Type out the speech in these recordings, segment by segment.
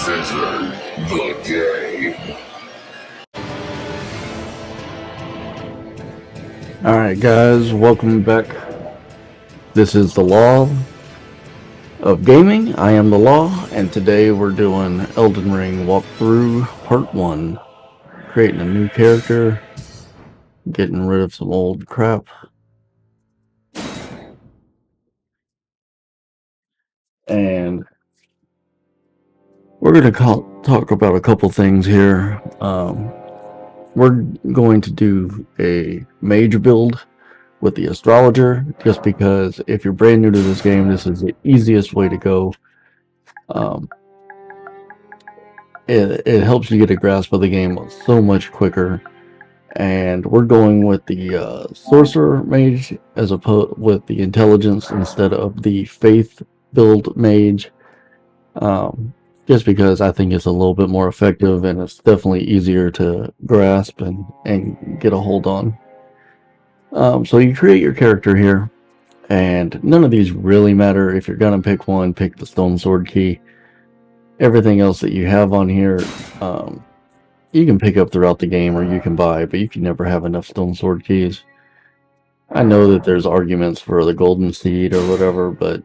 is the game. Alright guys, welcome back. This is the Law of Gaming. I am the Law, and today we're doing Elden Ring walkthrough part 1. Creating a new character, getting rid of some old crap. And we're going to talk about a couple things here. We're going to do a mage build with the astrologer, just because if you're brand new to this game, this is the easiest way to go. It helps you get a grasp of the game so much quicker. And we're going with the sorcerer mage as opposed with the intelligence instead of the faith build mage. Just because I think it's a little bit more effective, and it's definitely easier to grasp and get a hold on. So you create your character here, and none of these really matter. If you're gonna pick one, pick the stone sword key. Everything else that you have on here, you can pick up throughout the game, or you can buy, but you can never have enough stone sword keys. I know that there's arguments for the golden seed or whatever, but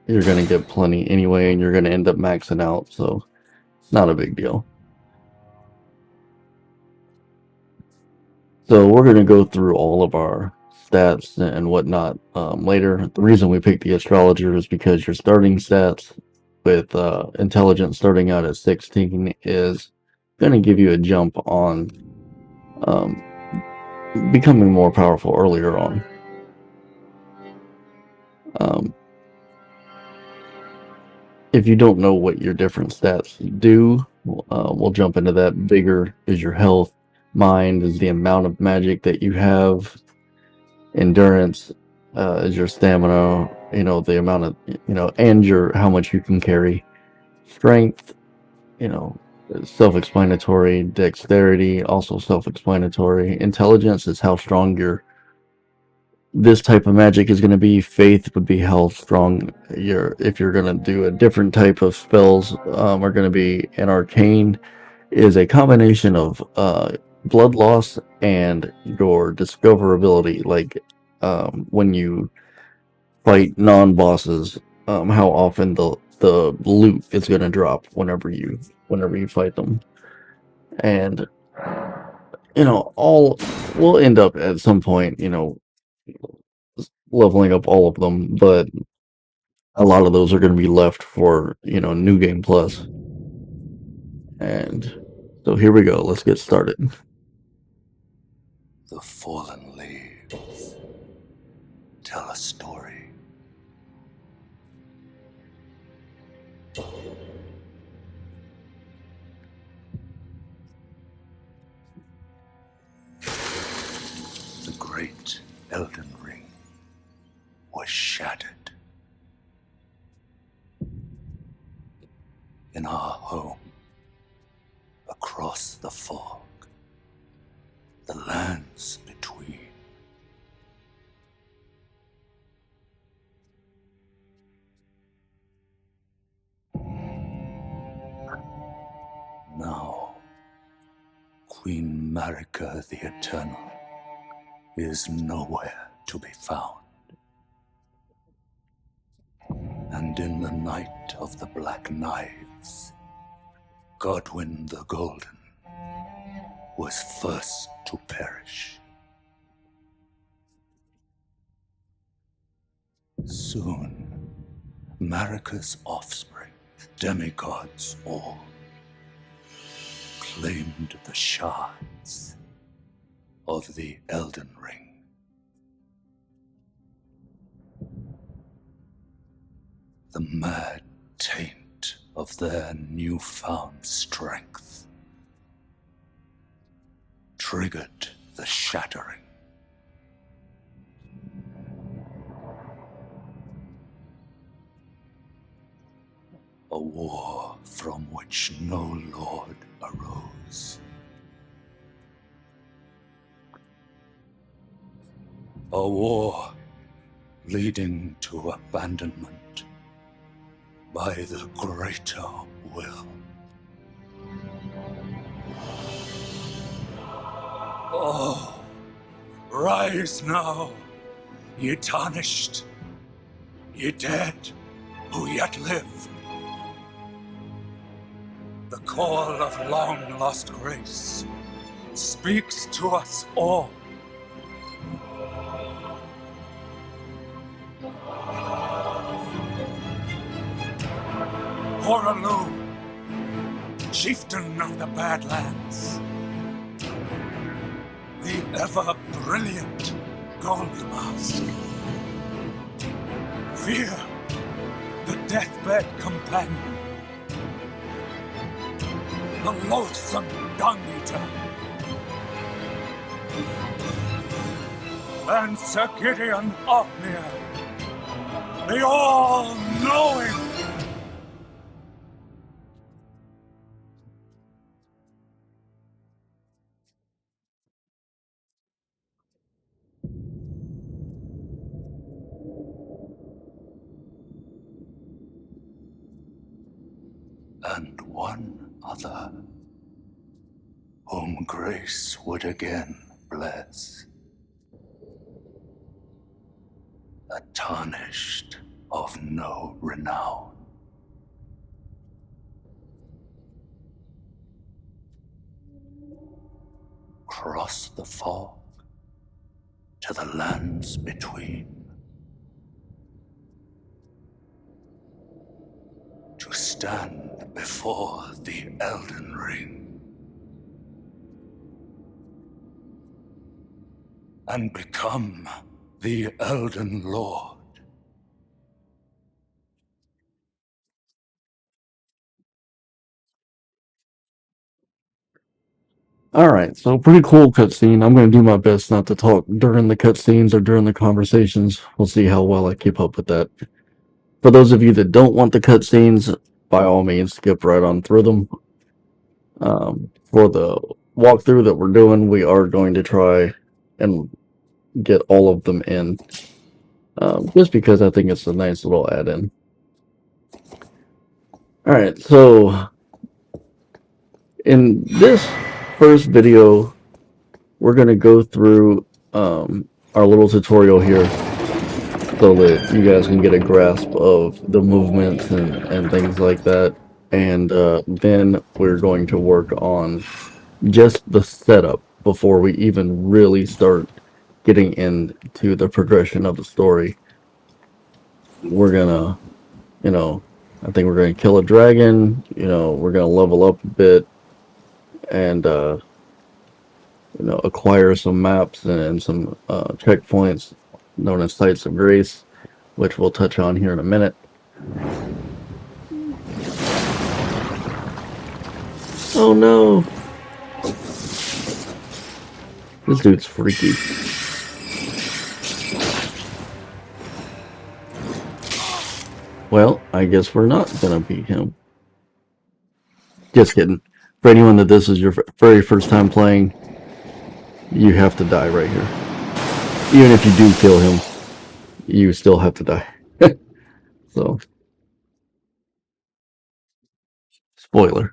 you're gonna get plenty anyway, and you're gonna end up maxing out, so it's not a big deal. So we're gonna go through all of our stats and whatnot later. The reason we picked the astrologer is because your starting stats with intelligence starting out at 16 is gonna give you a jump on becoming more powerful earlier on. If you don't know what your different stats do, we'll jump into that. Bigger is your health, mind is the amount of magic that you have, endurance is your stamina, the amount of, and your how much you can carry, strength, self-explanatory, dexterity, also self-explanatory, intelligence is how strong this type of magic is going to be. Faith would be how strong if you're going to do a different type of spells, are going to be. An arcane is a combination of blood loss and your discoverability, like when you fight non-bosses, how often the loot is going to drop whenever you fight them. And all we'll end up at some point, leveling up all of them, but a lot of those are going to be left for, New Game Plus. And so here we go. Let's get started. The fallen leaves tell a story. The great Elden Ring was shattered. In our home, across the fog, the lands between. Now, Queen Marika the Eternal is nowhere to be found. And in the night of the Black Knives, Godwyn the Golden was first to perish. Soon, Marika's offspring, demigods all, claimed the shards of the Elden Ring. The mad taint of their newfound strength triggered the shattering. A war from which no lord arose. A war leading to abandonment by the greater will. Oh, rise now, ye tarnished, ye dead who yet live. The call of long-lost grace speaks to us all. Horalu, chieftain of the Badlands, the ever-brilliant Gold Mask. Fear, the deathbed companion, the loathsome dung-eater, and Sir Gideon Othniel, the all-knowing. And one other, whom grace would again bless, a tarnished of no renown. Cross the fog to the lands between, to stand before the Elden Ring and become the Elden Lord. Alright, so pretty cool cutscene. I'm going to do my best not to talk during the cutscenes or during the conversations. We'll see how well I keep up with that. For those of you that don't want the cutscenes, by all means, skip right on through them. For the walkthrough that we're doing, we are going to try and get all of them in. Just because I think it's a nice little add-in. Alright, so in this first video, we're going to go through our little tutorial here so that you guys can get a grasp of the movements and things like that. And then we're going to work on just the setup before we even really start getting into the progression of the story. We're gonna, I think we're gonna kill a dragon, we're gonna level up a bit and, acquire some maps and some checkpoints known as sites of grace, which we'll touch on here in a minute. Oh no! This dude's freaky. Well, I guess we're not gonna beat him. Just kidding. For anyone that this is your very first time playing, you have to die right here. Even if you do kill him, you still have to die. So, spoiler.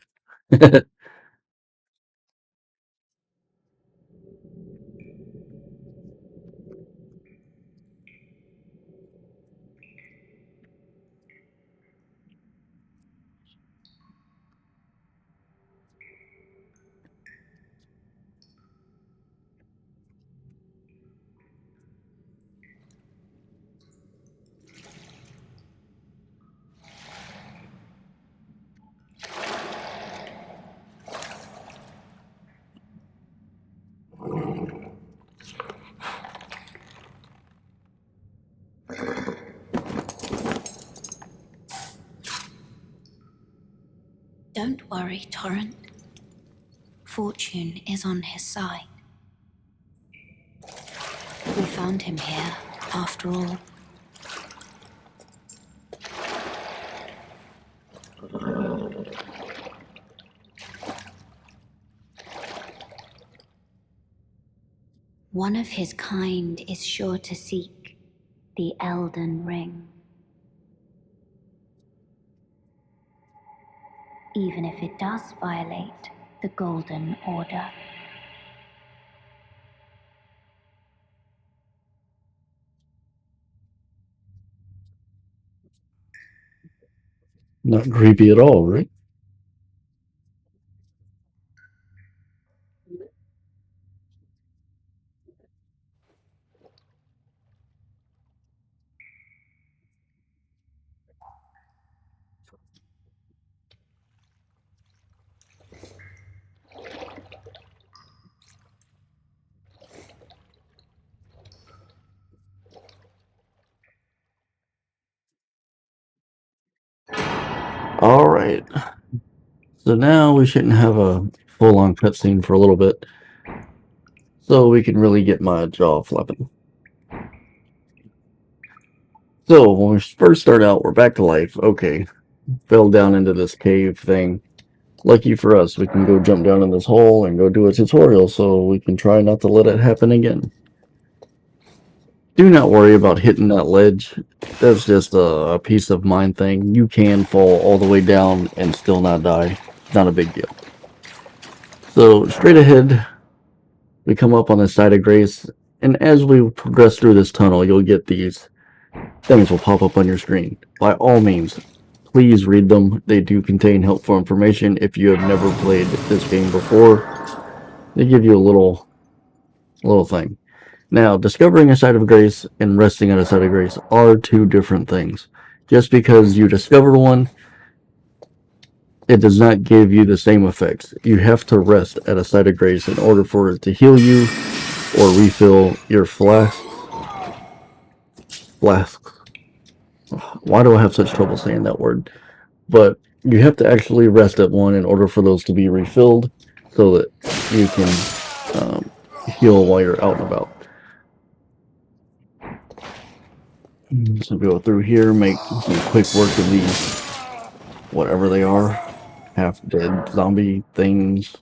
Don't worry, Torrent. Fortune is on his side. We found him here, after all. One of his kind is sure to seek the Elden Ring. even if it does violate the Golden Order. Not creepy at all, right? Alright. So now we shouldn't have a full-on cutscene for a little bit. So we can really get my jaw flapping. So when we first start out, we're back to life. Okay. Fell down into this cave thing. Lucky for us, we can go jump down in this hole and go do a tutorial so we can try not to let it happen again. Do not worry about hitting that ledge. That's just a peace of mind thing. You can fall all the way down and still not die. Not a big deal. So straight ahead, we come up on the side of Grace, and as we progress through this tunnel, you'll get these things will pop up on your screen. By all means, please read them. They do contain helpful information if you have never played this game before. They give you a little thing. Now, discovering a site of grace and resting at a site of grace are two different things. Just because you discover one, it does not give you the same effects. You have to rest at a site of grace in order for it to heal you or refill your flasks. Why do I have such trouble saying that word? But you have to actually rest at one in order for those to be refilled so that you can heal while you're out and about. So go through here, make some quick work of these, whatever they are, half-dead zombie things.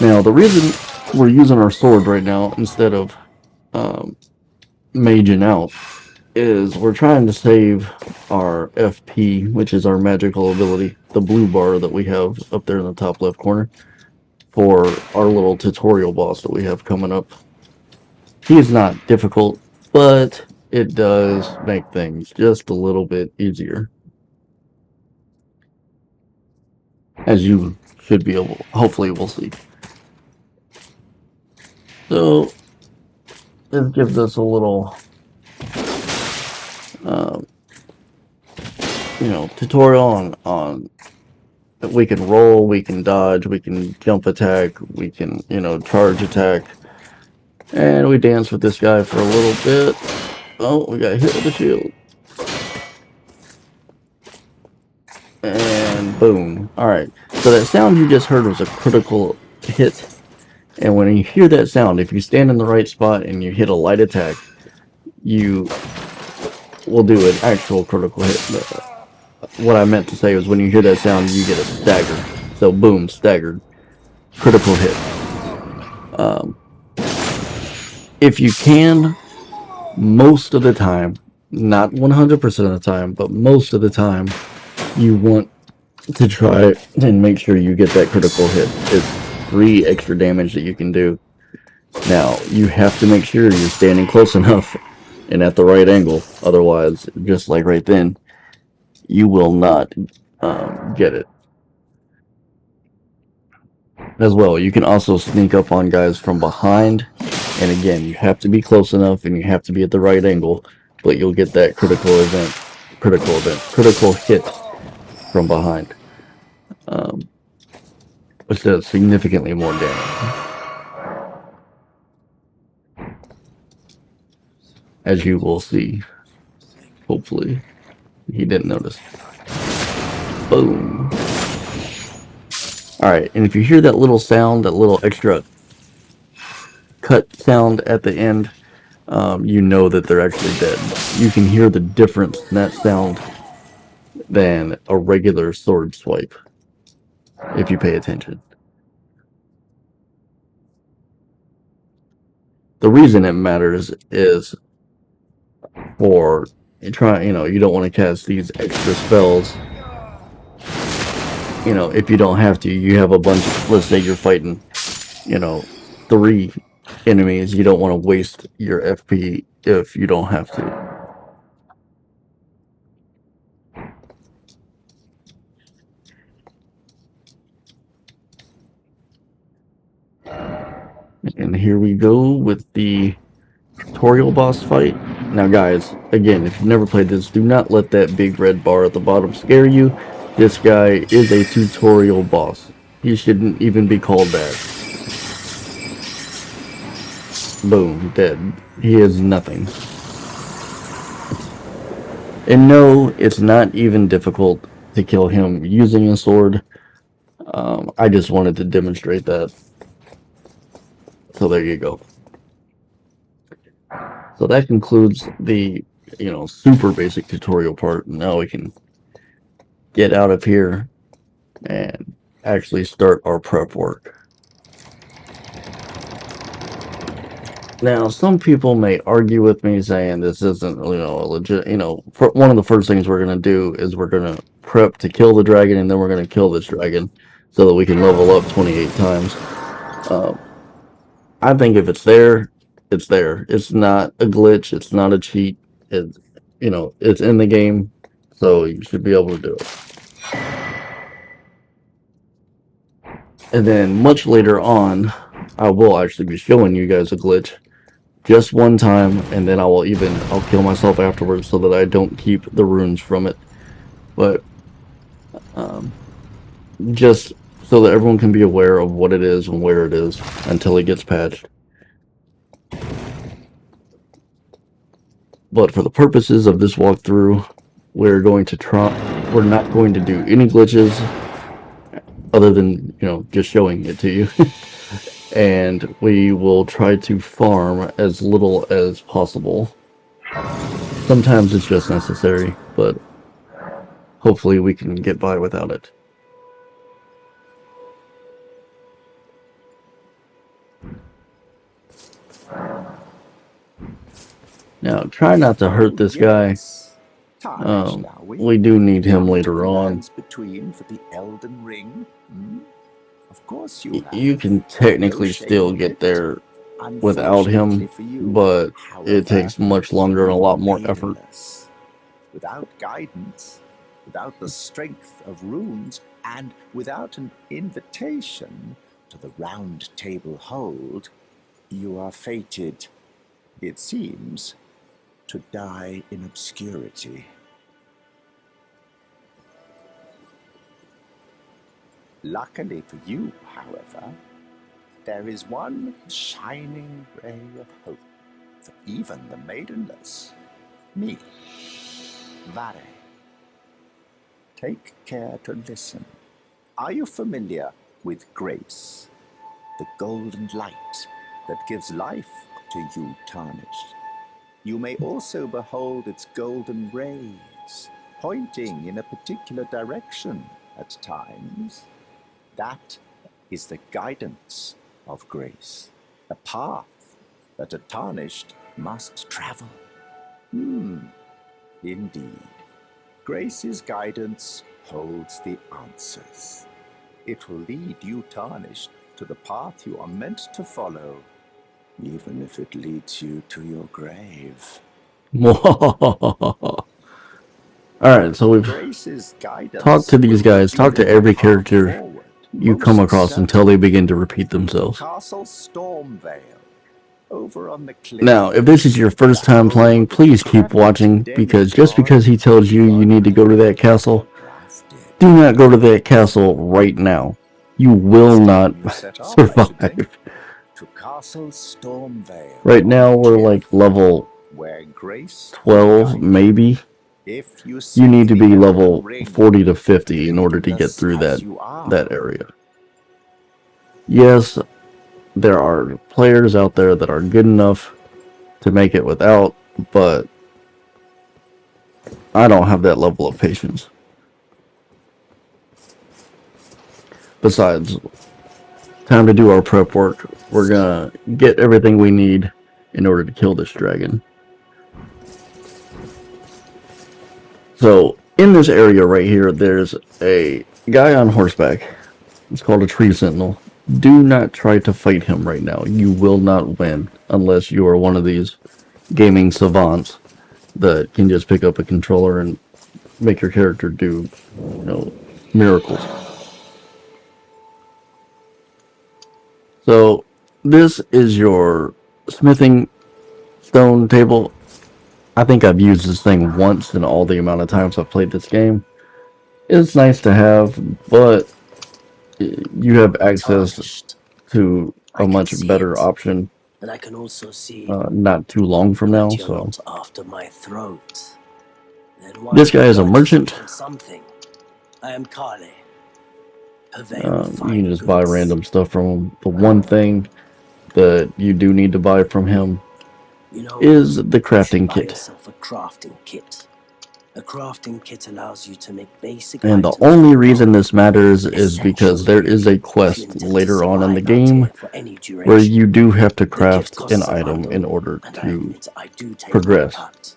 Now, the reason we're using our sword right now instead of maging out is we're trying to save our FP, which is our magical ability, the blue bar that we have up there in the top left corner, for our little tutorial boss that we have coming up. He's not difficult, but it does make things just a little bit easier. As you should be able, hopefully we'll see. So, this gives us a little, tutorial on we can roll, we can dodge, we can jump attack, we can, charge attack. And we dance with this guy for a little bit. Oh, we got hit with the shield. And boom. Alright, so that sound you just heard was a critical hit. And when you hear that sound, if you stand in the right spot and you hit a light attack, you will do an actual critical hit. What I meant to say was when you hear that sound, you get a stagger. So boom, staggered. Critical hit. If you can, most of the time, not 100% of the time, but most of the time, you want to try and make sure you get that critical hit. It's 3 extra damage that you can do. Now, you have to make sure you're standing close enough and at the right angle. Otherwise, just like right then, you will not get it. As well, you can also sneak up on guys from behind. And again, you have to be close enough and you have to be at the right angle. But you'll get that critical hit from behind. Which does significantly more damage. As you will see. Hopefully. He didn't notice. Boom. Alright, and if you hear that little sound, that little extra cut sound at the end, you know that they're actually dead. You can hear the difference in that sound than a regular sword swipe, if you pay attention. The reason it matters is for you don't want to cast these extra spells you know, if you don't have to, you have a bunch of, let's say you're fighting, you know, 3 enemies, you don't want to waste your FP if you don't have to. And here we go with the tutorial boss fight. Now guys, again, if you've never played this, do not let that big red bar at the bottom scare you. This guy is a tutorial boss. He shouldn't even be called that. Boom, dead. He is nothing. And no, it's not even difficult to kill him using a sword. I just wanted to demonstrate that. So there you go. So that concludes the, you know, super basic tutorial part. Now we can get out of here and actually start our prep work. Now, some people may argue with me saying this isn't, you know, a legit, you know, one of the first things we're going to do is we're going to prep to kill the dragon, and then we're going to kill this dragon so that we can level up 28 times. I think if it's there, it's there. It's not a glitch. It's not a cheat. It's, you know, it's in the game, so you should be able to do it. And then much later on, I will actually be showing you guys a glitch just one time, and then I'll kill myself afterwards so that I don't keep the runes from it. But just so that everyone can be aware of what it is and where it is until it gets patched. But for the purposes of this walkthrough, we're not going to do any glitches other than, you know, just showing it to you. And we will try to farm as little as possible. Sometimes it's just necessary, but hopefully we can get by without it. Now, try not to hurt this guy. We do need him later on. Between for the Elden Ring. Of course you can technically still get there without him, but it takes much longer and a lot more effort. Without guidance, without the strength of runes, and without an invitation to the round table hold, you are fated, it seems, to die in obscurity. Luckily for you, however, there is one shining ray of hope for even the maidenless. Me, Vare. Take care to listen. Are you familiar with grace, the golden light that gives life to you tarnished? You may also behold its golden rays, pointing in a particular direction at times. That is the guidance of grace, a path that a tarnished must travel. Indeed. Grace's guidance holds the answers. It will lead you tarnished to the path you are meant to follow, even if it leads you to your grave. Alright, so we've talked to these guys, talked to every character you come across until they begin to repeat themselves. Castle Stormvale, over on the cliff. Now, if this is your first time playing, please keep watching, because just because he tells you you need to go to that castle, do not go to that castle right now. You will not survive. Right now, we're like level 12, maybe. You need to be level 40 to 50 in order to get through that area. Yes, there are players out there that are good enough to make it without, but I don't have that level of patience. Besides, time to do our prep work. We're gonna get everything we need in order to kill this dragon. So, in this area right here, there's a Guy on horseback. It's called a tree sentinel. Do not try to fight him right now. You will not win unless you are one of these gaming savants that can just pick up a controller and make your character do, miracles. So this is your smithing stone table. I think I've used this thing once in all the amount of times I've played this game. It's nice to have, but you have access to I a can much see better it, option and I can also see not too long from now. that you're So not after my throat. Then why this would guy you is a like to merchant. steal something? I am Kale, purveyor of You fine can just buy goods. random stuff from him. The one thing that you do need to buy from him You know, is the you should crafting buy kit. yourself a crafting kit. A crafting kit allows you to make basic And the items only with reason gold. this matters is Essential because there really, is a if you quest intend to later on in the survive out game here for any where duration. you do have to The kit craft an costs a item in bundle, order and I to admit I do take my progress. cut.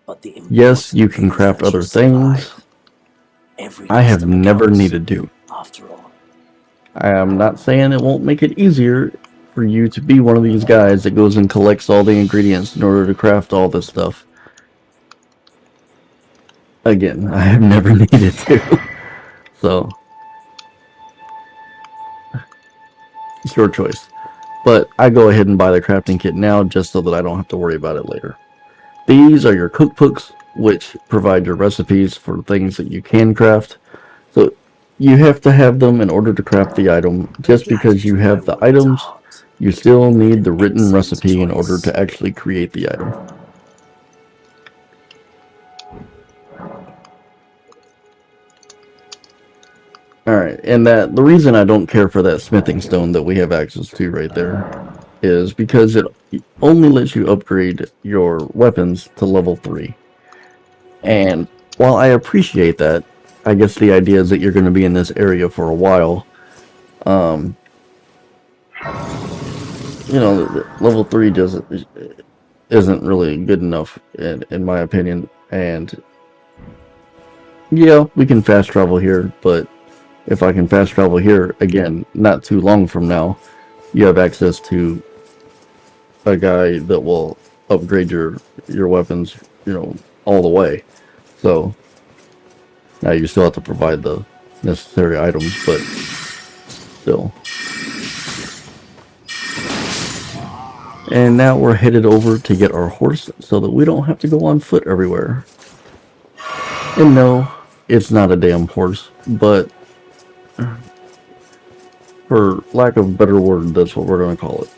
But the Yes, you important can thing is craft that you other things. survive. Every I have customer never counts, needed to. after all. I am not saying it won't make it easier for you to be one of these guys that goes and collects all the ingredients in order to craft all this stuff. Again, I have never needed to. So, it's your choice. But I go ahead and buy the crafting kit now just so that I don't have to worry about it later. These are your cookbooks, which provide your recipes for things that you can craft. So you have to have them in order to craft the item. I'm Just glad you because you took my have the warning to items, heart. you still You made need an the written excellent recipe in order choice. to actually create the item. Alright, and the reason I don't care for that smithing stone that we have access to right there is because it only lets you upgrade your weapons to level 3. And while I appreciate that, I guess the idea is that you're going to be in this area for a while. Um, level 3 isn't really good enough in my opinion. And yeah, we can fast travel here, but if I can fast travel here again, not too long from now, you have access to a guy that will upgrade your weapons, all the way. So now you still have to provide the necessary items, but still. And now we're headed over to get our horse so that we don't have to go on foot everywhere. And no, it's not a damn horse, but for lack of a better word, that's what we're going to call it.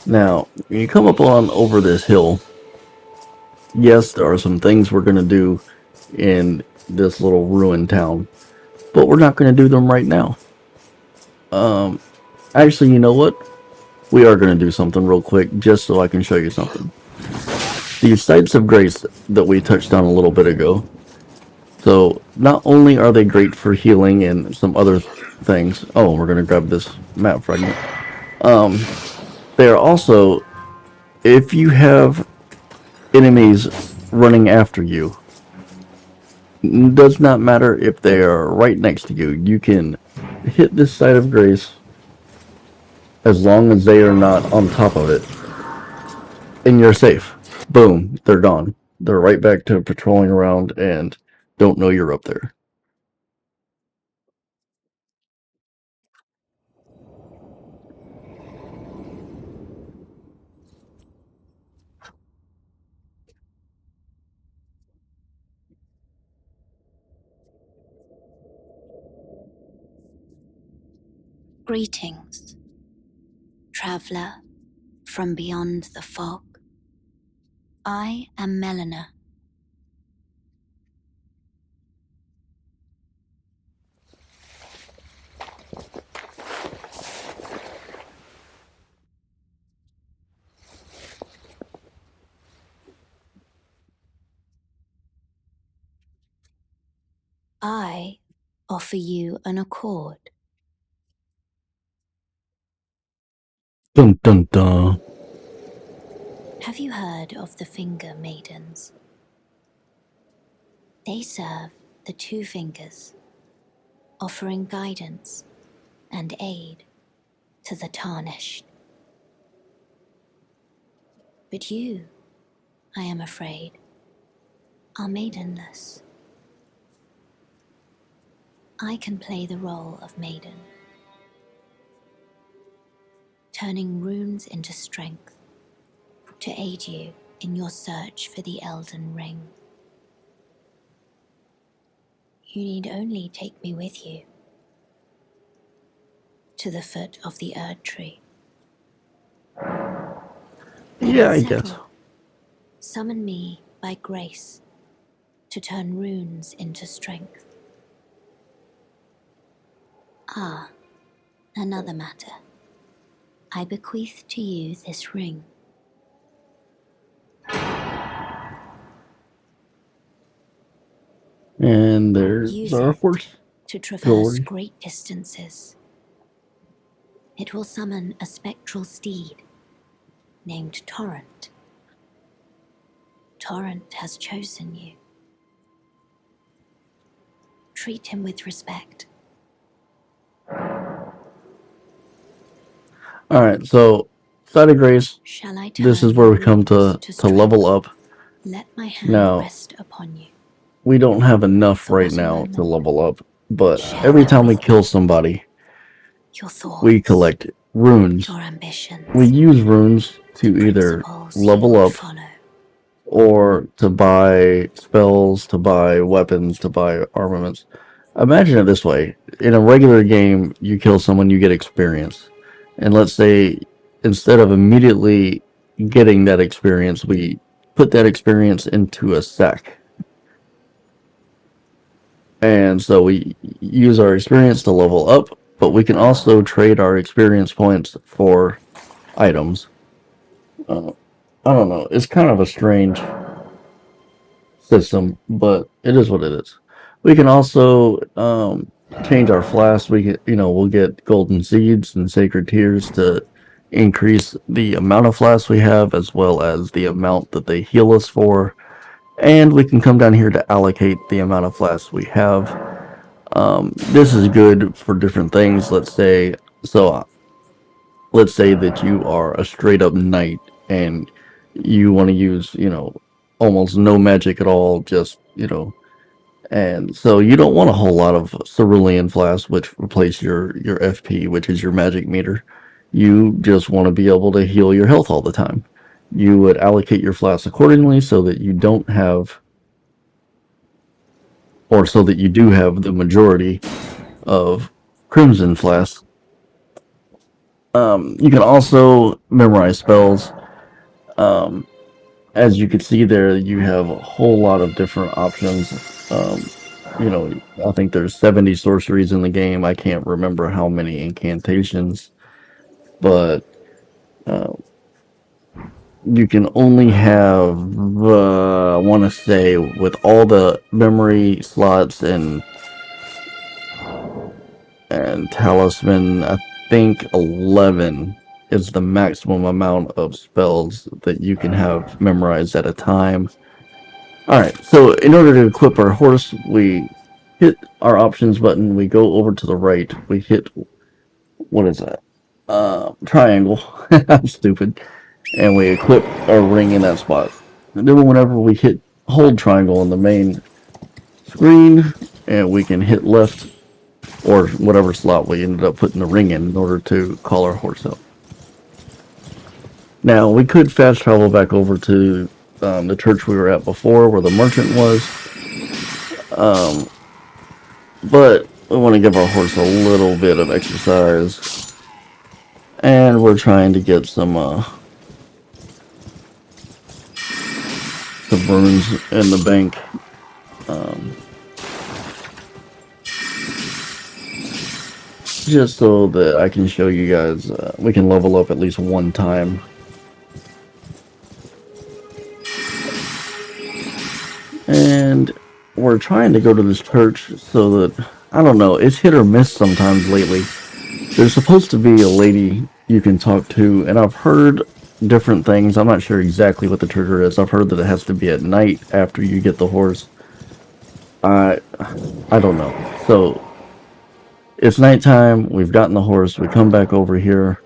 Now, when you come up on over this hill, yes, there are some things we're going to do in this little ruined town, but we're not going to do them right now. Actually, you know what? We are going to do something real quick just so I can show you something. These sites of grace that we touched on a little bit ago. So, not only are they great for healing and some other things. Oh, we're going to grab this map fragment. They are also, if you have enemies running after you, does not matter if they are right next to you. You can hit this site of grace as long as they are not on top of it, and you're safe. Boom, they're gone. They're right back to patrolling around and don't know you're up there. Greetings, traveler from beyond the fog. I am Melina. I offer you an accord. Dun dun dun. Have you heard of the Finger Maidens? They serve the two fingers, offering guidance and aid to the tarnished. But you, I am afraid, are maidenless. I can play the role of maiden, turning runes into strength to aid you in your search for the Elden Ring. You need only take me with you to the foot of the Erd Tree. Then Yeah, it's I guess. settled. Summon me by grace to turn runes into strength. Ah, another matter. I bequeath to you this ring. And there's Use our it horse. to traverse Jewelry. great distances. It will summon a spectral steed named Torrent. Torrent has chosen you. Treat him with respect. Alright, so Side of Grace, Shall I this turn is where your we come runes to level strength? up. Let my hand Now, rest upon you. we don't have enough For right but a now to moment. level up, but Share every them time we with kill me. somebody, Your we thoughts, collect runes. your We ambitions, use runes the to either principles you level would up follow. or to buy spells, to buy weapons, to buy armaments. Imagine it this way. In a regular game, you kill someone, you get experience. And let's say instead of immediately getting that experience, we put that experience into a sack. And so we use our experience to level up, but we can also trade our experience points for items. I don't know. It's kind of a strange system, but it is what it is. We can also change our flasks. We get, we'll get golden seeds and sacred tears to increase the amount of flasks we have, as well as the amount that they heal us for. And we can come down here to allocate the amount of flasks we have. This is good for different things. Let's say that you are a straight up knight and you want to use, almost no magic at all, just, and so you don't want a whole lot of cerulean flasks, which replace your FP, which is your magic meter. You just want to be able to heal your health all the time. You would allocate your flasks accordingly so that you don't have, or so that you do have the majority of crimson flasks. You can also memorize spells. Um, as you can see there, you have a whole lot of different options. I think there's 70 sorceries in the game. I can't remember how many incantations, but uh, you can only have, I want to say, with all the memory slots and talisman, I think 11 is the maximum amount of spells that you can have memorized at a time. Alright, so in order to equip our horse, we hit our options button, we go over to the right, we hit, what is that? Triangle. I'm stupid. And we equip our ring in that spot. And then whenever we hit hold triangle on the main screen, and we can hit left or whatever slot we ended up putting the ring in order to call our horse up. Now, we could fast travel back over to the church we were at before where the merchant was, but we want to give our horse a little bit of exercise, and we're trying to get some runes in the bank. Just so that I can show you guys, we can level up at least one time. And we're trying to go to this church so that, I don't know, it's hit or miss sometimes lately. There's supposed to be a lady you can talk to, and I've heard different things. I'm not sure exactly what the trigger is. I've heard that it has to be at night after you get the horse. I I don't know. So it's nighttime. We've gotten the horse. We come back over here.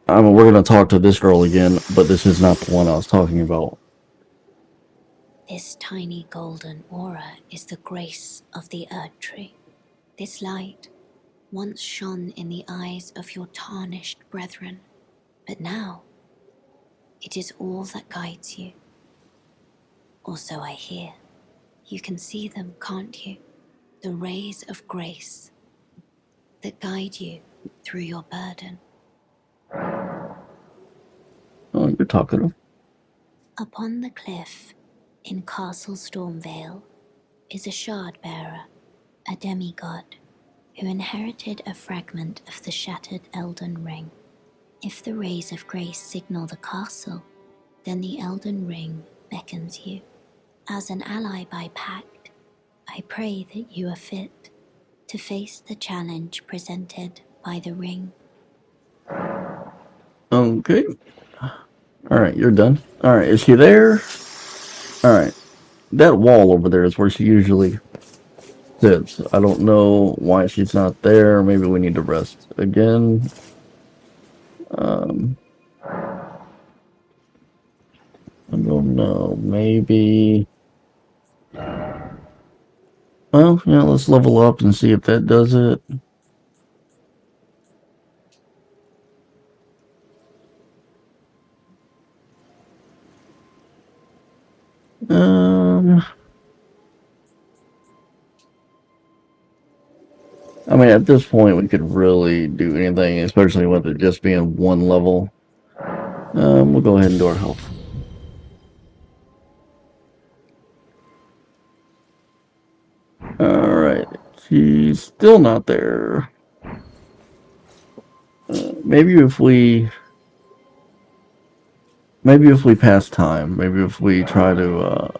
I mean, we're gonna talk to this girl again, but this is not the one I was talking about. This tiny golden aura is the grace of the Erd Tree. This light once shone in the eyes of your tarnished brethren, but now it is all that guides you. Or so I hear. You can see them, can't you? The rays of grace that guide you through your burden. Oh, you're talkative. Upon the cliff in Castle Stormvale is a shard bearer, a demigod, who inherited a fragment of the shattered Elden Ring. If the rays of grace signal the castle, then the Elden Ring beckons you. As an ally by pact, I pray that you are fit to face the challenge presented by the ring. Okay. Alright, you're done. Alright, is she there? Alright. That wall over there is where she usually sits. I don't know why she's not there. Maybe we need to rest again. I don't know. Maybe. Well, yeah, let's level up and see if that does it. I mean, at this point, we could really do anything, especially with it just being one level. We'll go ahead and do our health. Alright, she's still not there. Maybe if we pass time, maybe if we try to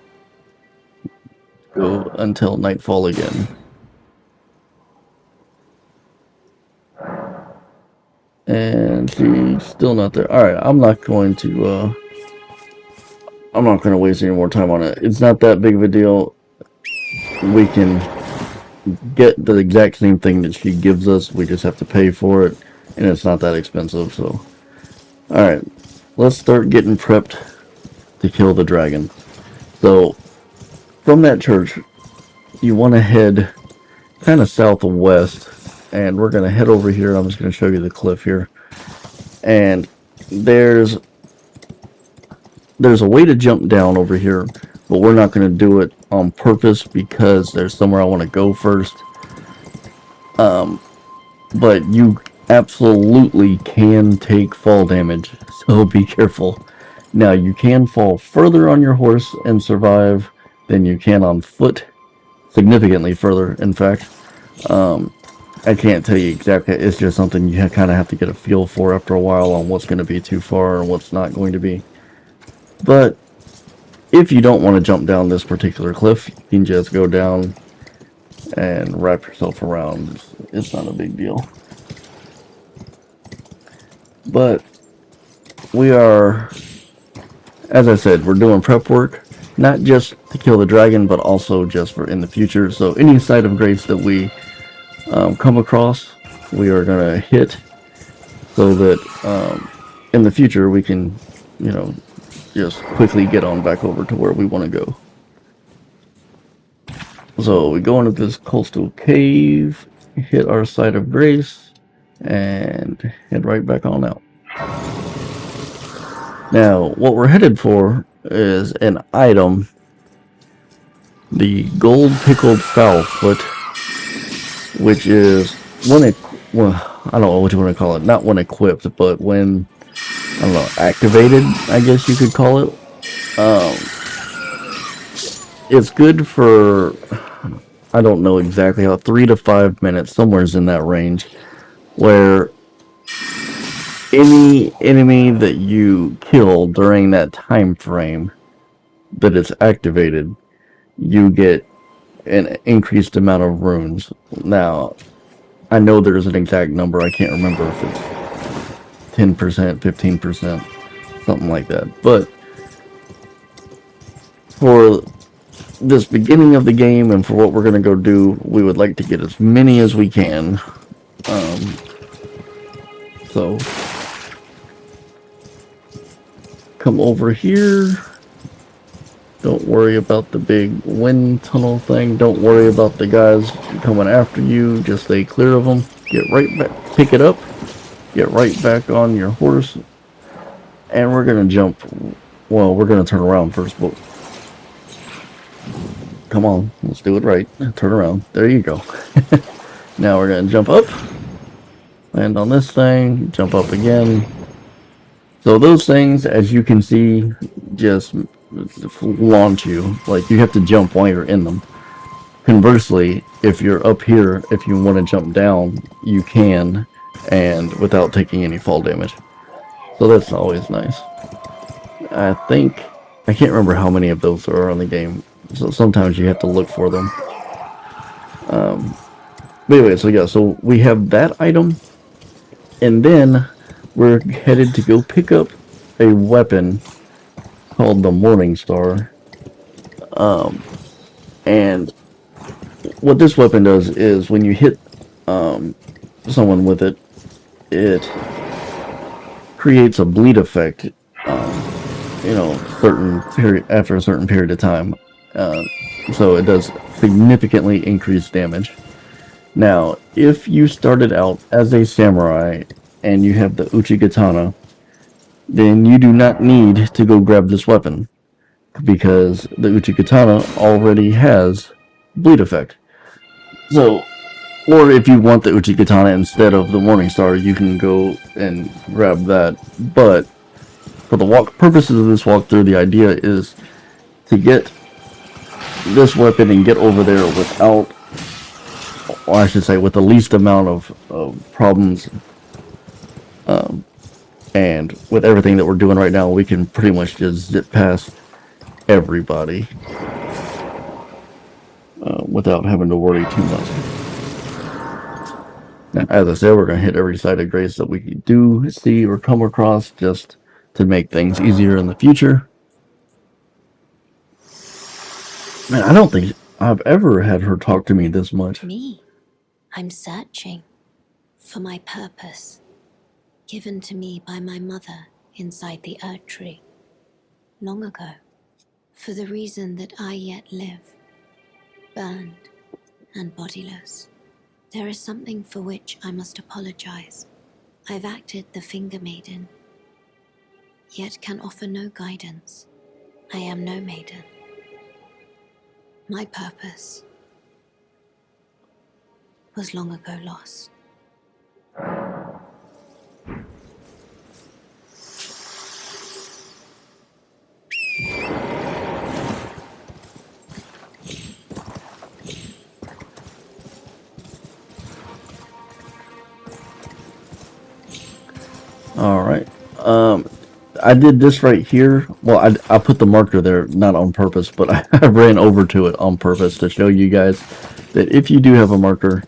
go until nightfall again. And she's still not there. Alright, I'm not going to waste any more time on it. It's not that big of a deal. We can get the exact same thing that she gives us. We just have to pay for it, and it's not that expensive. So, alright, let's start getting prepped to kill the dragon. So, from that church, you want to head kind of southwest, and we're going to head over here. I'm just going to show you the cliff here. And there's a way to jump down over here, but we're not going to do it on purpose because there's somewhere I want to go first. But you absolutely can take fall damage, so be careful. Now, you can fall further on your horse and survive than you can on foot. Significantly further, in fact. I can't tell you exactly. It's just something you kind of have to get a feel for after a while on what's going to be too far and what's not going to be. But if you don't want to jump down this particular cliff, you can just go down and wrap yourself around. It's not a big deal. But we are, as I said, we're doing prep work, not just to kill the dragon, but also just for in the future. So any site of grace that we come across, we are going to hit so that in the future we can, just quickly get on back over to where we want to go. So we go into this coastal cave, hit our site of grace, and head right back on out. Now, what we're headed for is an item, the gold pickled fowl foot, which is when I don't know what you want to call it, not when equipped, but when, I don't know, activated, I guess you could call it. It's good for, I don't know exactly how, 3 to 5 minutes, somewhere's in that range, where any enemy that you kill during that time frame that it's activated, you get an increased amount of runes. Now, I know there's an exact number. I can't remember if it's 10%, 15%, something like that. But for this beginning of the game and for what we're going to go do, we would like to get as many as we can. So, come over here. Don't worry about the big wind tunnel thing. Don't worry about the guys coming after you. Just stay clear of them. Get right back, pick it up. Get right back on your horse. And we're going to jump. Well, we're going to turn around first, but come on, let's do it right. Turn around. There you go. Now we're going to jump up. Land on this thing. Jump up again. So those things, as you can see, just launch you. Like, you have to jump while you're in them. Conversely, if you're up here, if you want to jump down, you can, and without taking any fall damage. So that's always nice. I can't remember how many of those there are in the game, so sometimes you have to look for them. But anyway, so yeah, so we have that item, and then we're headed to go pick up a weapon called the Morning Star. And what this weapon does is when you hit someone with it, it creates a bleed effect, after a certain period of time. So it does significantly increase damage. Now, if you started out as a samurai and you have the Uchigatana, then you do not need to go grab this weapon, because the Uchigatana already has bleed effect. So, or if you want the Uchigatana instead of the Morning Star, you can go and grab that. But for the purposes of this walkthrough, the idea is to get this weapon and get over there without, or I should say, with the least amount of problems. And with everything that we're doing right now, we can pretty much just zip past everybody without having to worry too much. Now, as I said, we're going to hit every site of grace that we do see or come across, just to make things easier in the future. Man, I don't think I've ever had her talk to me this much. Me? I'm searching for my purpose, given to me by my mother inside the Earth Tree, long ago, for the reason that I yet live, burned and bodiless. There is something for which I must apologize. I've acted the Finger Maiden, yet can offer no guidance. I am no maiden. My purpose was long ago lost. Alright. I did this right here. Well, I put the marker there, not on purpose, but I ran over to it on purpose to show you guys that if you do have a marker,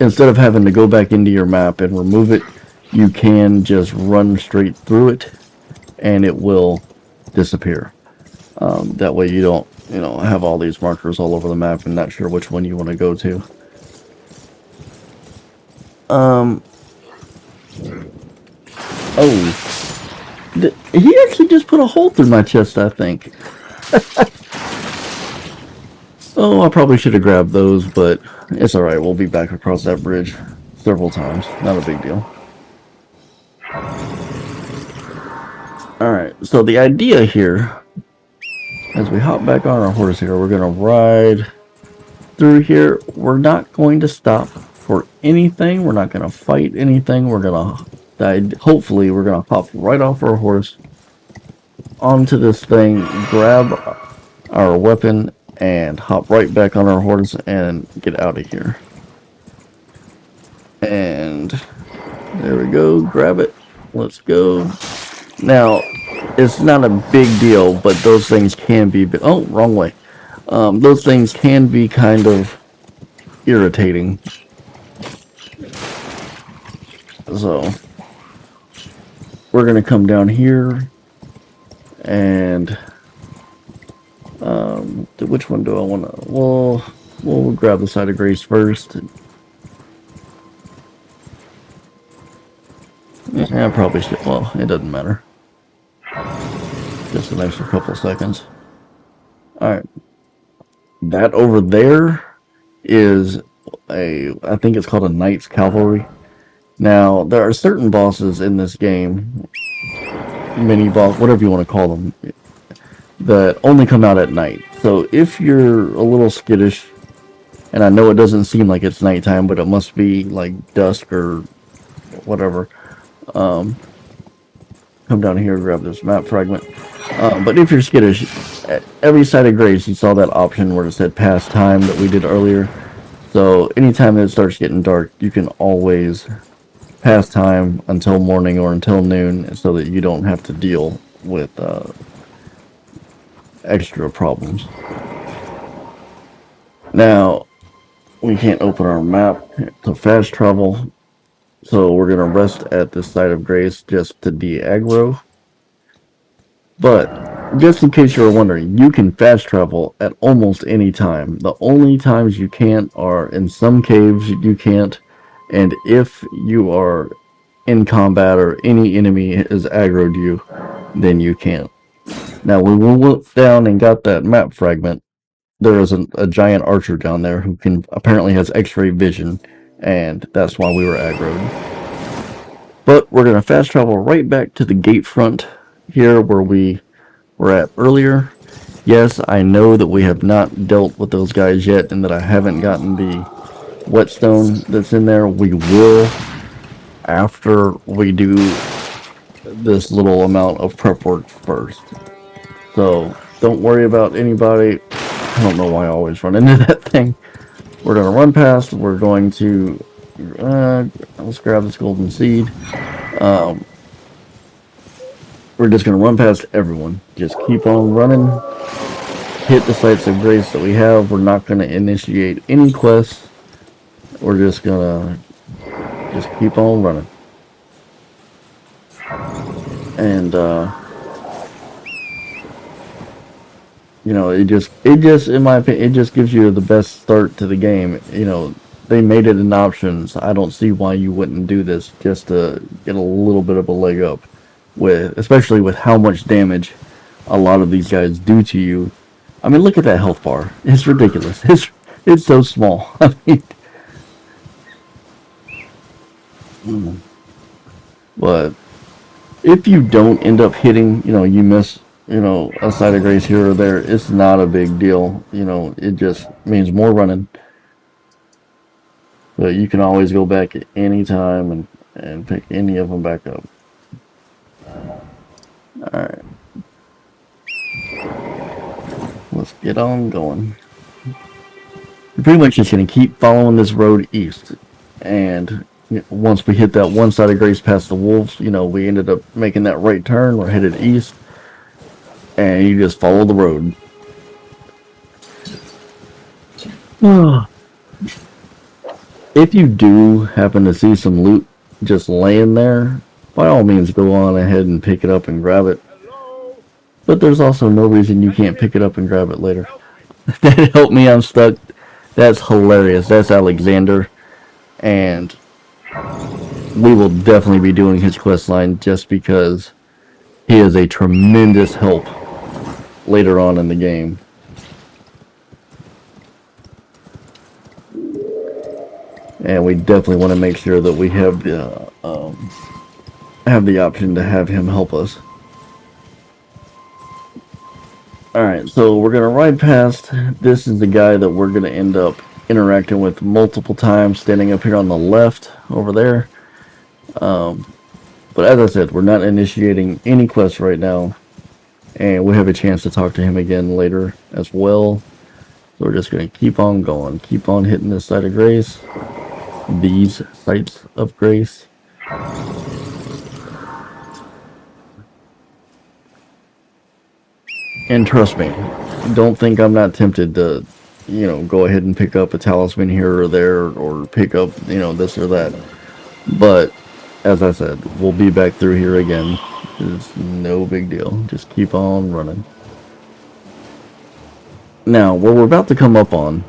instead of having to go back into your map and remove it, you can just run straight through it and it will disappear. That way you don't, have all these markers all over the map and not sure which one you want to go to. Oh, he actually just put a hole through my chest, I think. Oh, I probably should have grabbed those, but it's alright. We'll be back across that bridge several times. Not a big deal. Alright, so the idea here, as we hop back on our horse here, we're going to ride through here. We're not going to stop for anything. We're not going to fight anything. We're going to, hopefully, we're going to hop right off our horse onto this thing, grab our weapon, and hop right back on our horse and get out of here. And there we go. Grab it. Let's go. Now, it's not a big deal, but those things can be. Oh, wrong way. Those things can be kind of irritating. So we're gonna come down here and which one do I want to? Well, we'll grab the side of grace first. Yeah, I probably should. Well, it doesn't matter. Just an extra couple seconds. All right, that over there is I think it's called a Knight's Cavalry. Now, there are certain bosses in this game, mini boss, whatever you want to call them, that only come out at night. So if you're a little skittish, and I know it doesn't seem like it's nighttime, but it must be like dusk or whatever, come down here and grab this map fragment. But if you're skittish, at every side of grace, you saw that option where it said past time that we did earlier. So anytime that it starts getting dark, you can always pass time until morning or until noon so that you don't have to deal with extra problems. Now, we can't open our map to fast travel, so we're going to rest at this side of grace just to de-aggro. But just in case you were wondering, you can fast travel at almost any time. The only times you can't are in some caves you can't, and if you are in combat or any enemy has aggroed you, then you can't. Now, when we went down and got that map fragment, there is a giant archer down there who can apparently has X-ray vision, and that's why we were aggroed. But we're gonna fast travel right back to the gate front here where we were at earlier. Yes, I know that we have not dealt with those guys yet, and that I haven't gotten the whetstone that's in there. We will after we do this little amount of prep work first. So don't worry about anybody. I don't know why I always run into that thing. We're going to run past. We're going to let's grab this golden seed. We're just going to run past everyone. Just keep on running. Hit the sites of grace that we have. We're not going to initiate any quests. We're just going to keep on running. And you know, it just in my opinion, it just gives you the best start to the game. You know, they made it an option, so I don't see why you wouldn't do this just to get a little bit of a leg up with, especially with how much damage a lot of these guys do to you. I mean, look at that health bar. It's ridiculous. It's so small. I mean, but if you don't end up hitting, you know, you miss, you know, a side of grace here or there, it's not a big deal. You know, it just means more running. But you can always go back at any time and pick any of them back up. Alright. Let's get on going. You're pretty much just going to keep following this road east. And once we hit that one side of grace past the wolves, you know, we ended up making that right turn. We're headed east. And you just follow the road. If you do happen to see some loot just laying there, by all means go on ahead and pick it up and grab it. But there's also no reason you can't pick it up and grab it later. That helped me, I'm stuck. That's hilarious. That's Alexander. And we will definitely be doing his quest line just because he is a tremendous help later on in the game. And we definitely want to make sure that we have the option to have him help us. Alright, so we're going to ride past. This is the guy that we're going to end up interacting with multiple times, standing up here on the left over there. But as I said, we're not initiating any quests right now. And we have a chance to talk to him again later as well. So we're just going to keep on going. Keep on hitting this site of grace. These sites of grace. And trust me, don't think I'm not tempted to, go ahead and pick up a talisman here or there, or pick up, this or that. But as I said, we'll be back through here again. It's no big deal. Just keep on running. Now, what we're about to come up on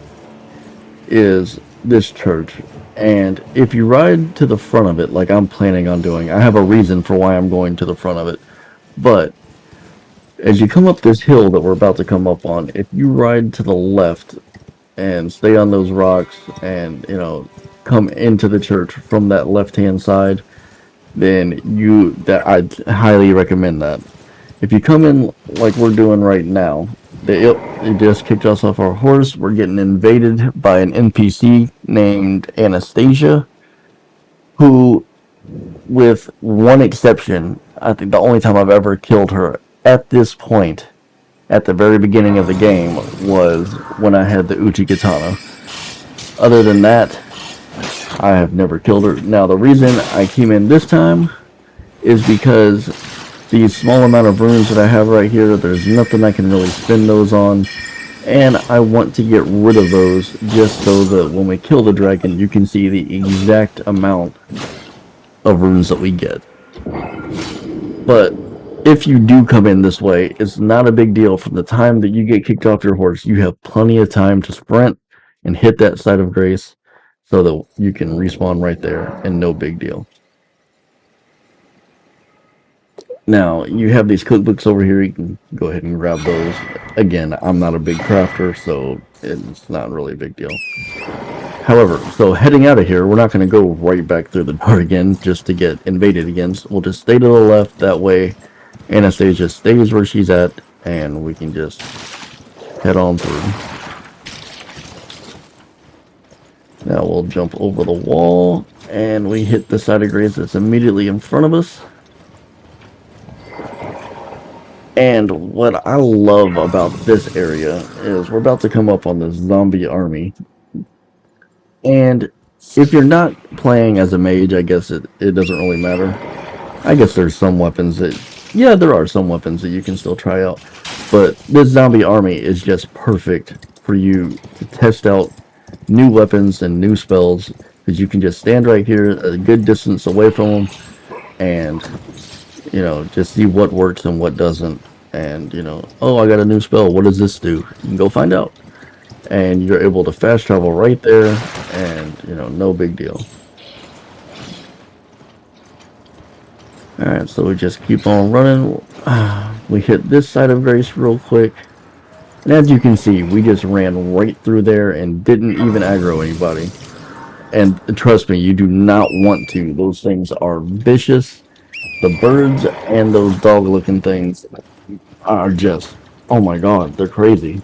is this church. And if you ride to the front of it, like I'm planning on doing, I have a reason for why I'm going to the front of it. But as you come up this hill that we're about to come up on, if you ride to the left and stay on those rocks and, come into the church from that left-hand side, then I'd highly recommend that. If you come in like we're doing right now, it just kicked us off our horse. We're getting invaded by an NPC named Anastasia, who, with one exception, I think the only time I've ever killed her at this point, at the very beginning of the game, was when I had the Uchi Katana. Other than that, I have never killed her. Now, the reason I came in this time is because these small amount of runes that I have right here, there's nothing I can really spend those on, and I want to get rid of those just so that when we kill the dragon, you can see the exact amount of runes that we get. But if you do come in this way, it's not a big deal. From the time that you get kicked off your horse, you have plenty of time to sprint and hit that site of grace so that you can respawn right there, and no big deal. Now, you have these cookbooks over here. You can go ahead and grab those. Again, I'm not a big crafter, so it's not really a big deal. However, so heading out of here, we're not going to go right back through the door again just to get invaded again. So we'll just stay to the left. That way, Anastasia stays where she's at, and we can just head on through. Now we'll jump over the wall, and we hit the side of grace that's immediately in front of us. And what I love about this area is we're about to come up on this zombie army. And if you're not playing as a mage, I guess it doesn't really matter. I guess there's some weapons that, yeah, there are some weapons that you can still try out. But this zombie army is just perfect for you to test out new weapons and new spells, because you can just stand right here a good distance away from them and, just see what works and what doesn't. And, oh, I got a new spell. What does this do? You can go find out. And you're able to fast travel right there, and, no big deal. Alright, so we just keep on running. We hit this side of grace real quick. And as you can see, we just ran right through there and didn't even aggro anybody. And trust me, you do not want to. Those things are vicious. The birds and those dog-looking things are just, oh my god, they're crazy.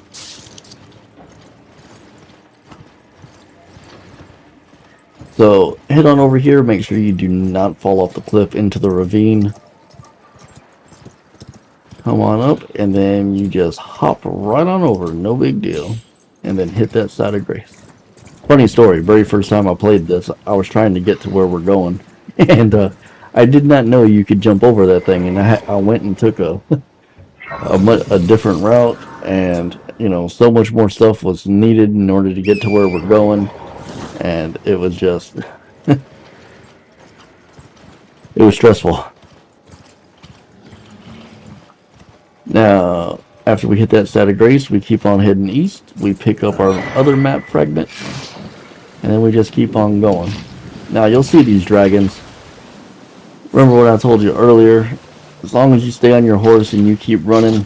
So head on over here, make sure you do not fall off the cliff into the ravine. Come on up, and then you just hop right on over, no big deal. And then hit that side of grace. Funny story, very first time I played this, I was trying to get to where we're going. And I did not know you could jump over that thing, and I went and took a different route, and so much more stuff was needed in order to get to where we're going, and it was just it was stressful. Now, after we hit that side of grace, we keep on heading east. We pick up our other map fragment, and then we just keep on going. Now, you'll see these dragons. Remember what I told you earlier? As long as you stay on your horse and you keep running,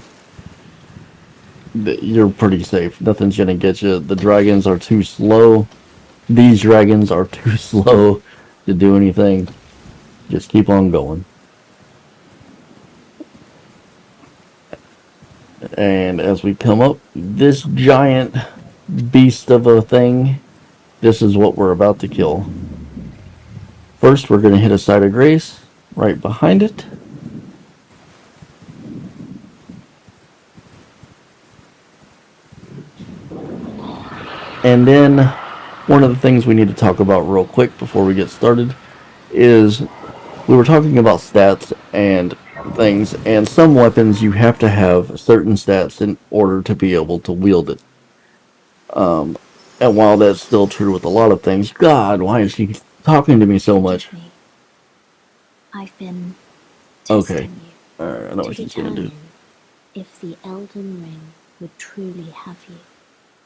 you're pretty safe. Nothing's gonna get you. The dragons are too slow. These dragons are too slow to do anything. Just keep on going. And as we come up, this giant beast of a thing, this is what we're about to kill. First, we're going to hit a side of grace right behind it. And then, one of the things we need to talk about real quick before we get started is we were talking about stats, and things, and some weapons you have to have certain stats in order to be able to wield it. And while that's still true with a lot of things, God, why is she talking to me so much? Forgive me. I've been Okay, testing you I know to what she's gonna do. determine if the Elden Ring would truly have you,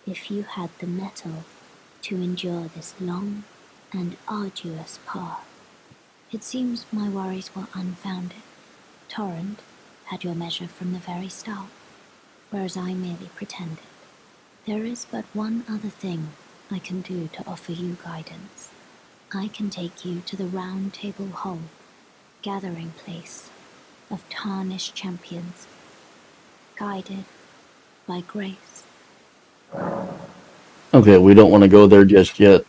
if you had the mettle to endure this long and arduous path. It seems my worries were unfounded. Torrent had your measure from the very start, whereas I merely pretended. There is but one other thing I can do to offer you guidance. I can take you to the Round Table Hall, gathering place of tarnished champions, guided by grace. Okay, we don't want to go there just yet.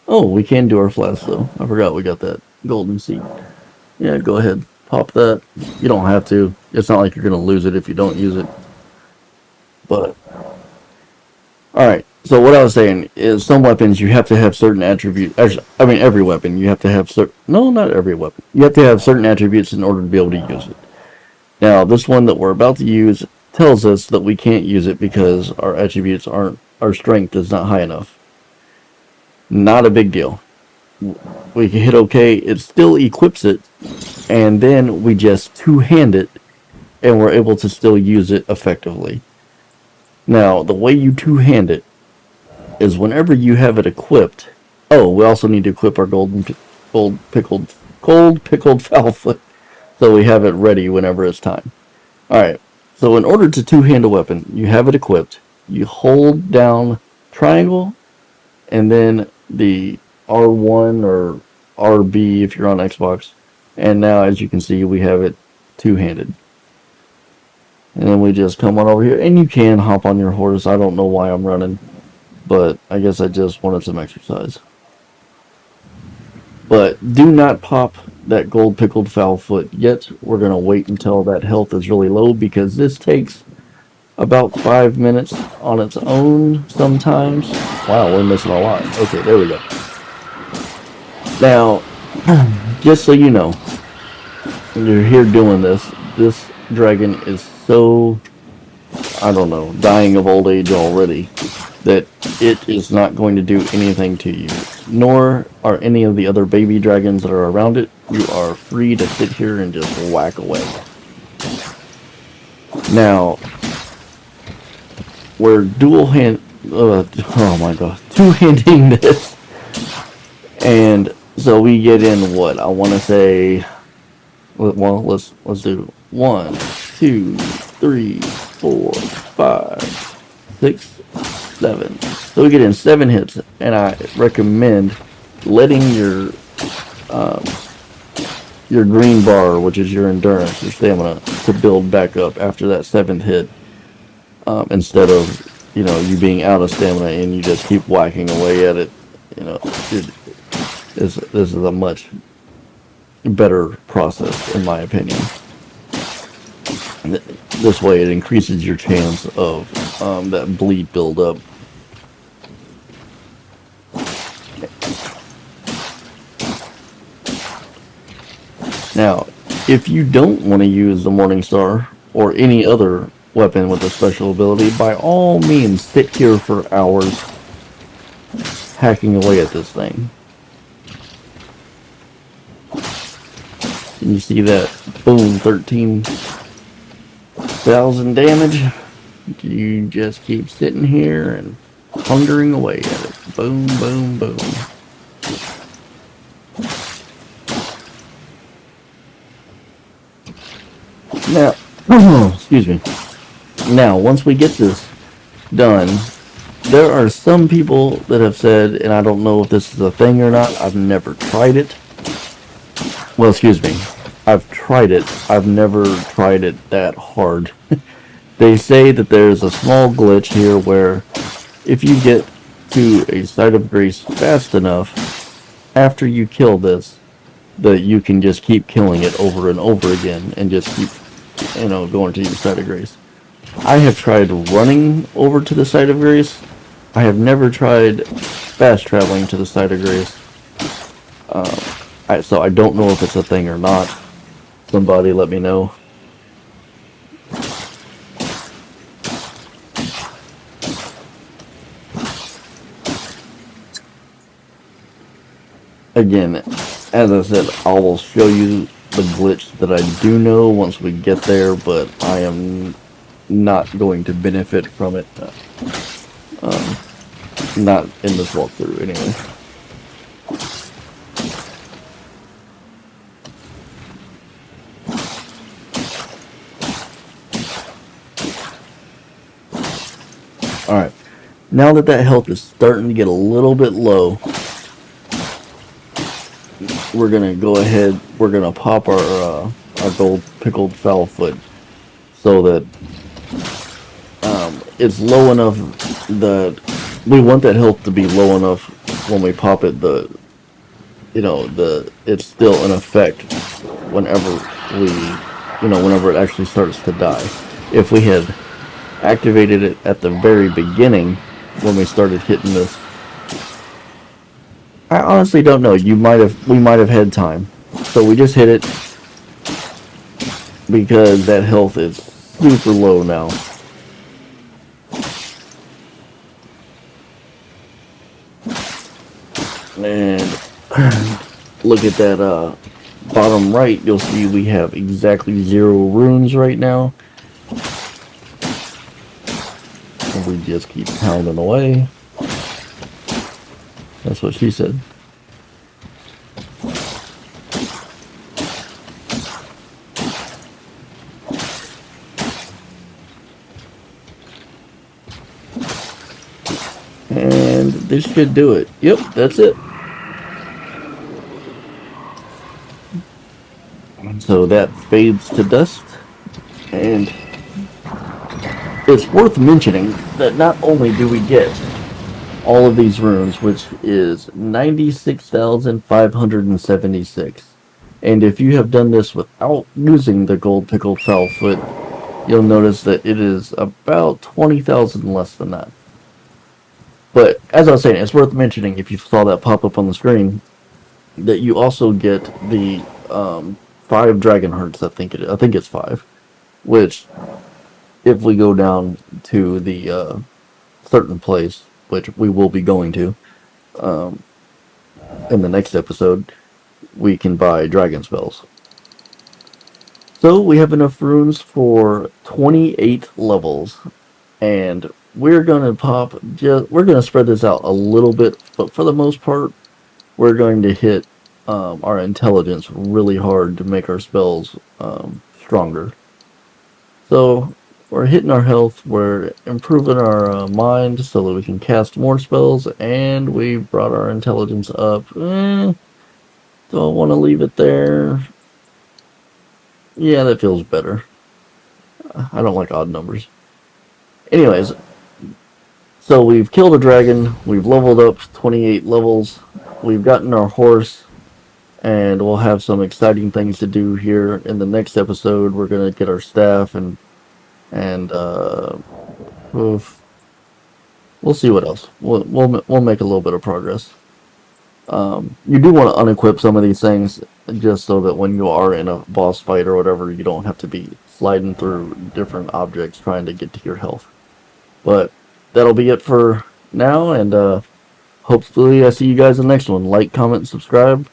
Oh, we can do our flask though. I forgot we got that golden seed. Yeah, go ahead. Pop that. You don't have to. It's not like you're gonna lose it if you don't use it. But alright. So what I was saying is some weapons you have to have certain attributes. I mean every weapon you have to have certain. No, not every weapon. You have to have certain attributes in order to be able to use it. Now, this one that we're about to use tells us that we can't use it because our attributes aren't. Our strength is not high enough. Not a big deal. We can hit OK. It still equips it, and then we just two-hand it, and we're able to still use it effectively. Now, the way you two-hand it is whenever you have it equipped. Oh, we also need to equip our gold pickled foul foot, so we have it ready whenever it's time. All right. So in order to two-hand a weapon, you have it equipped. You hold down triangle, and then the R1 or RB if you're on Xbox. And now, as you can see, we have it two-handed. And then we just come on over here, and you can hop on your horse. I don't know why I'm running, but I guess I just wanted some exercise. But do not pop that gold pickled foul foot yet. We're going to wait until that health is really low because this takes about 5 minutes on its own sometimes. Wow, we're missing a lot. Okay, there we go. Now, just so you know, when you're here doing this, this dragon is so, I don't know, dying of old age already, that it is not going to do anything to you. Nor are any of the other baby dragons that are around it. You are free to sit here and just whack away. Now, we're oh my god, two-handing this. And so we get in what I want to say. Well, let's do 1, 2, 3, 4, 5, 6, 7. So we get in 7 hits, and I recommend letting your green bar, which is your endurance, your stamina, to build back up after that 7th hit, instead of you being out of stamina and you just keep whacking away at it. This is a much better process, in my opinion. This way, it increases your chance of that bleed buildup. Now, if you don't want to use the Morning Star or any other weapon with a special ability, by all means sit here for hours hacking away at this thing. Can you see that? Boom, 13,000 damage. You just keep sitting here and hungering away at it. Boom, boom, boom. Now, excuse me. Now, once we get this done, there are some people that have said, and I don't know if this is a thing or not, I've never tried it. Well, excuse me. I've tried it. I've never tried it that hard. They say that there's a small glitch here where if you get to a site of grace fast enough, after you kill this, that you can just keep killing it over and over again and just keep, going to your site of grace. I have tried running over to the site of grace. I have never tried fast traveling to the site of grace. So I don't know if it's a thing or not. Somebody let me know. Again, as I said, I will show you the glitch that I do know once we get there, but I am not going to benefit from it. Not in this walkthrough, anyway. Alright, now that that health is starting to get a little bit low, we're gonna go ahead, we're gonna pop our gold pickled fowl foot so that it's low enough that we want that health to be low enough when we pop it, it's still in effect whenever whenever it actually starts to die. If we had activated it at the very beginning when we started hitting this, I honestly don't know. We might have had time. So we just hit it because that health is super low now. And look at that bottom right, you'll see we have exactly 0 runes right now. And we just keep pounding away. That's what she said. And this should do it. Yep, that's it. So that fades to dust. And it's worth mentioning that not only do we get all of these runes, which is 96,576. And if you have done this without using the gold pickled fowl foot, you'll notice that it is about 20,000 less than that. But as I was saying, it's worth mentioning, if you saw that pop up on the screen, that you also get the 5 dragon hearts. I think it's 5, which if we go down to the certain place, which we will be going to in the next episode, we can buy dragon spells. So we have enough runes for 28 levels, and we're gonna spread this out a little bit, but for the most part, we're going to hit our intelligence really hard to make our spells stronger. So we're hitting our health, we're improving our mind so that we can cast more spells, and we brought our intelligence up. Don't want to leave it there. Yeah, that feels better. I don't like odd numbers. Anyways, so we've killed a dragon, we've leveled up 28 levels, we've gotten our horse, and we'll have some exciting things to do here in the next episode. We're gonna get our staff and we'll see what else. We'll make a little bit of progress. You do want to unequip some of these things just so that when you are in a boss fight or whatever, you don't have to be sliding through different objects trying to get to your health. But that'll be it for now, and hopefully I see you guys in the next one. Like, comment, subscribe.